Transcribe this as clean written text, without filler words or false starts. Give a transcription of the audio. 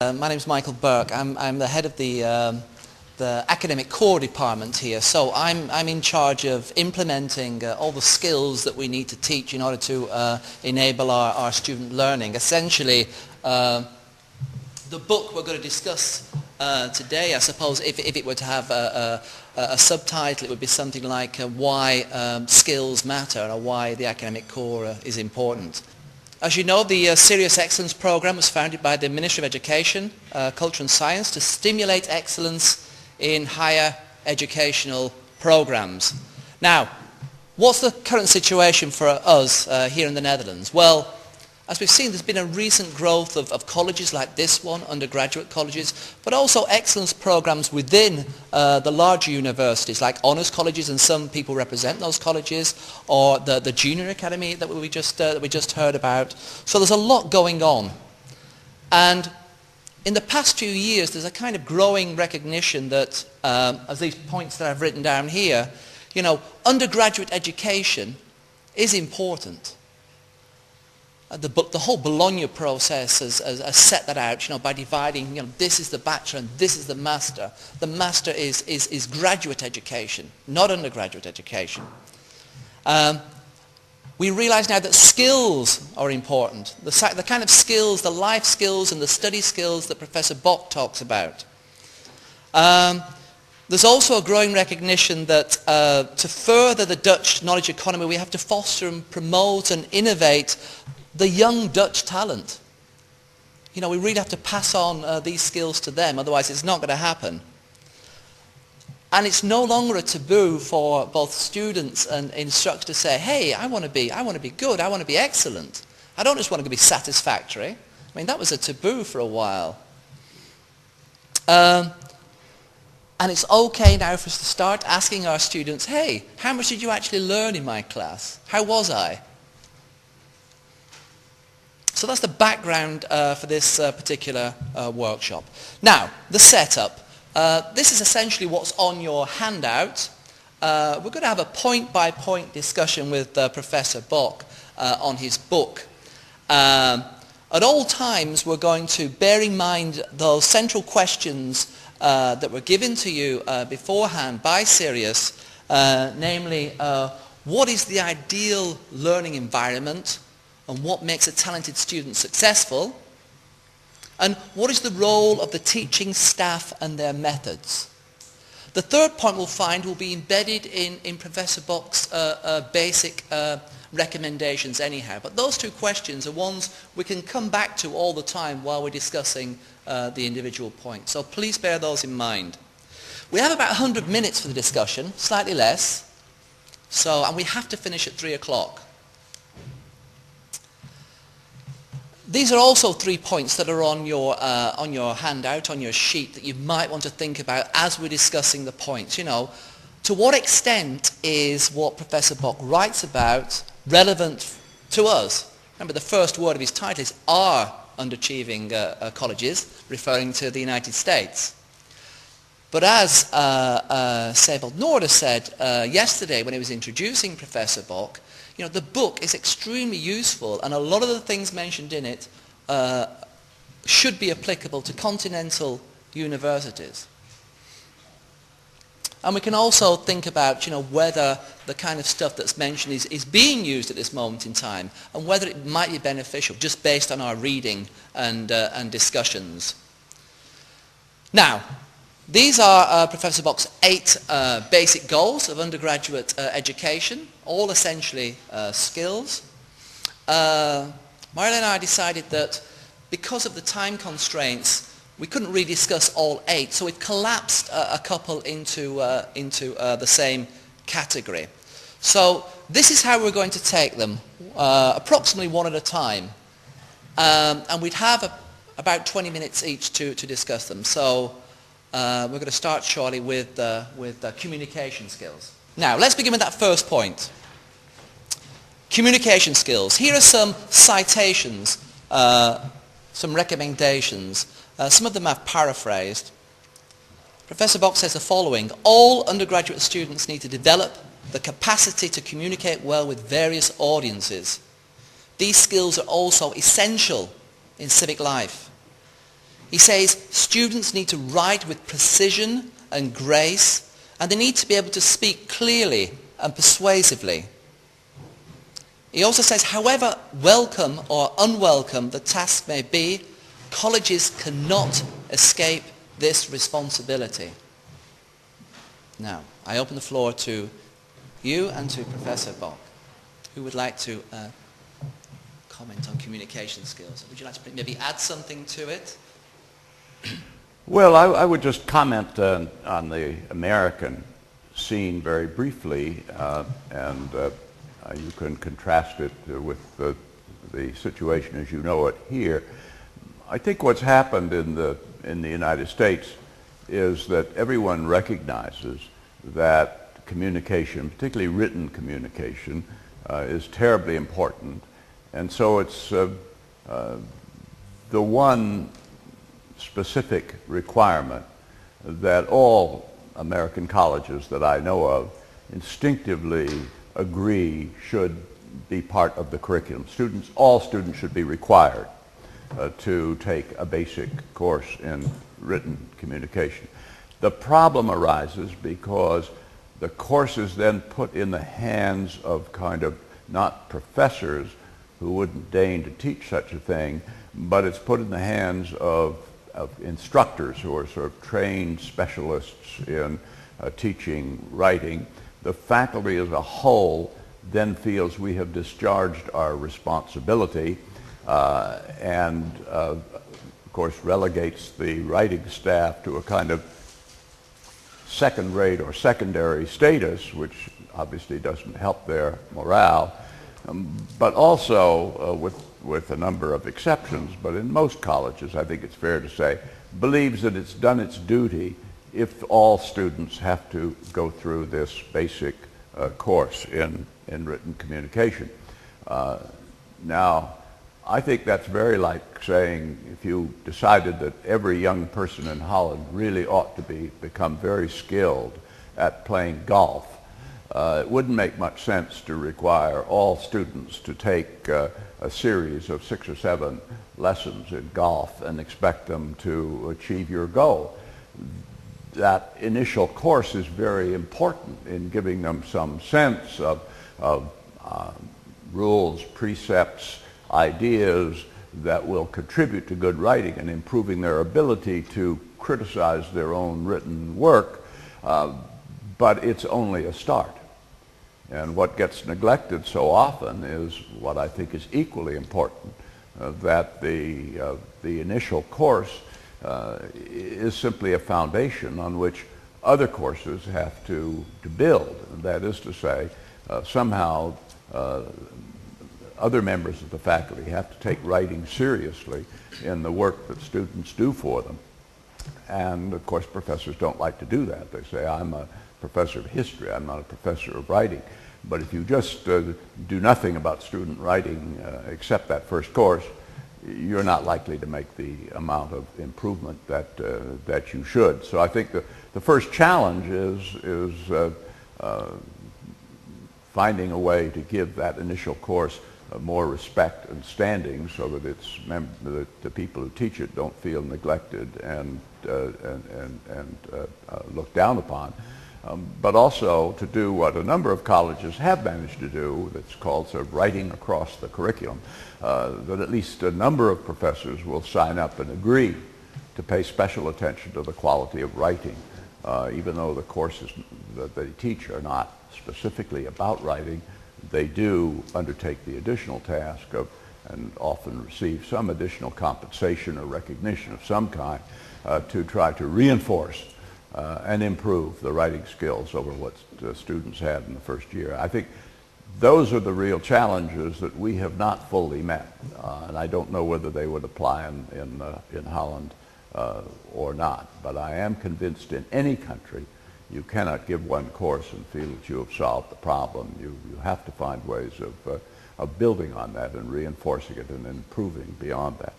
My name is Michael Burke. I'm the head of the academic core department here. So I'm in charge of implementing all the skills that we need to teach in order to enable our student learning. Essentially, the book we're going to discuss today, I suppose, if it were to have a subtitle, it would be something like Why Skills Matter, or Why the Academic Core is Important. As you know, the Sirius Excellence Program was founded by the Ministry of Education, Culture and Science to stimulate excellence in higher educational programs. Now, what's the current situation for us here in the Netherlands? Well, as we've seen, there's been a recent growth of colleges like this one, undergraduate colleges, but also excellence programs within the larger universities, like honours colleges, and some people represent those colleges, or the junior academy that we just heard about. So there's a lot going on. And in the past few years, there's a kind of growing recognition that, as these points that I've written down here, you know, undergraduate education is important. The whole Bologna process has set that out, you know, by dividing, you know, this is the bachelor and this is the master. The master is graduate education, not undergraduate education. We realize now that skills are important. The kind of skills, the life skills and the study skills that Professor Bock talks about. There's also a growing recognition that to further the Dutch knowledge economy, we have to foster and promote and innovate the young Dutch talent. You know, we really have to pass on these skills to them, otherwise it's not going to happen. And it's no longer a taboo for both students and instructors to say, hey, I want to be good, I want to be excellent. I don't just want to be satisfactory. I mean, that was a taboo for a while. And it's okay now for us to start asking our students, hey, how much did you actually learn in my class? How was I? So that's the background for this particular workshop. Now, the setup. This is essentially what's on your handout. We're going to have a point-by-point discussion with Professor Bock on his book. At all times, we're going to bear in mind those central questions that were given to you beforehand by Sirius, namely, what is the ideal learning environment? And what makes a talented student successful? And what is the role of the teaching staff and their methods? The third point we'll find will be embedded in Professor Bock's basic recommendations anyhow. But those two questions are ones we can come back to all the time while we're discussing the individual points. So please bear those in mind. We have about 100 minutes for the discussion, slightly less. And we have to finish at 3 o'clock. These are also 3 points that are on your handout, on your sheet, that you might want to think about as we're discussing the points. You know, to what extent is what Professor Bock writes about relevant to us? Remember, the first word of his title is "Are underachieving colleges," referring to the United States. But as Sebald Noorder said yesterday when he was introducing Professor Bock, you know, the book is extremely useful, and a lot of the things mentioned in it should be applicable to continental universities. And we can also think about, you know, whether the kind of stuff that's mentioned is being used at this moment in time, and whether it might be beneficial just based on our reading and discussions. Now, these are Professor Bock's 8 basic goals of undergraduate education, all essentially skills. Marilyn and I decided that because of the time constraints, we couldn't really discuss all 8, so we've collapsed a couple into the same category. So this is how we're going to take them, approximately one at a time. And we'd have about 20 minutes each to discuss them. So we're going to start shortly with communication skills. Now, let's begin with that first point. Communication skills. Here are some citations, some recommendations. Some of them I've paraphrased. Professor Bock says the following: all undergraduate students need to develop the capacity to communicate well with various audiences. These skills are also essential in civic life. He says students need to write with precision and grace, and they need to be able to speak clearly and persuasively. He also says, however welcome or unwelcome the task may be, colleges cannot escape this responsibility. Now, I open the floor to you and to Professor Bock. Who would like to comment on communication skills? Would you like to maybe add something to it? Well, I would just comment on the American scene very briefly, and you can contrast it with the situation as you know it here. I think what's happened in the United States is that everyone recognizes that communication, particularly written communication, is terribly important, and so it's the one specific requirement that all American colleges that I know of instinctively agree should be part of the curriculum. All students should be required to take a basic course in written communication. The problem arises because the course is then put in the hands of kind of not professors who wouldn't deign to teach such a thing, but it's put in the hands of instructors who are sort of trained specialists in teaching writing. The faculty as a whole then feels we have discharged our responsibility and of course relegates the writing staff to a kind of second-rate or secondary status, which obviously doesn't help their morale, but also with a number of exceptions, but in most colleges, I think it's fair to say, believes that it's done its duty if all students have to go through this basic course in written communication. Now, I think that's very like saying if you decided that every young person in Holland really ought to become very skilled at playing golf, it wouldn't make much sense to require all students to take a series of 6 or 7 lessons in golf and expect them to achieve your goal. That initial course is very important in giving them some sense of rules, precepts, ideas that will contribute to good writing and improving their ability to criticize their own written work, but it's only a start. And what gets neglected so often is what I think is equally important, that the initial course is simply a foundation on which other courses have to build. And that is to say, somehow other members of the faculty have to take writing seriously in the work that students do for them. And of course professors don't like to do that. They say, I'm a professor of history, I'm not a professor of writing. But if you just do nothing about student writing except that first course, you're not likely to make the amount of improvement that you should. So I think the first challenge is finding a way to give that initial course more respect and standing so that the people who teach it don't feel neglected and looked down upon. But also to do what a number of colleges have managed to do, that's called sort of writing across the curriculum, that at least a number of professors will sign up and agree to pay special attention to the quality of writing, even though the courses that they teach are not specifically about writing. They do undertake the additional task of, and often receive some additional compensation or recognition of some kind to try to reinforce and improve the writing skills over what students had in the first year. I think those are the real challenges that we have not fully met, and I don't know whether they would apply in Holland or not. But I am convinced in any country you cannot give one course and feel that you have solved the problem. You have to find ways of building on that and reinforcing it and improving beyond that.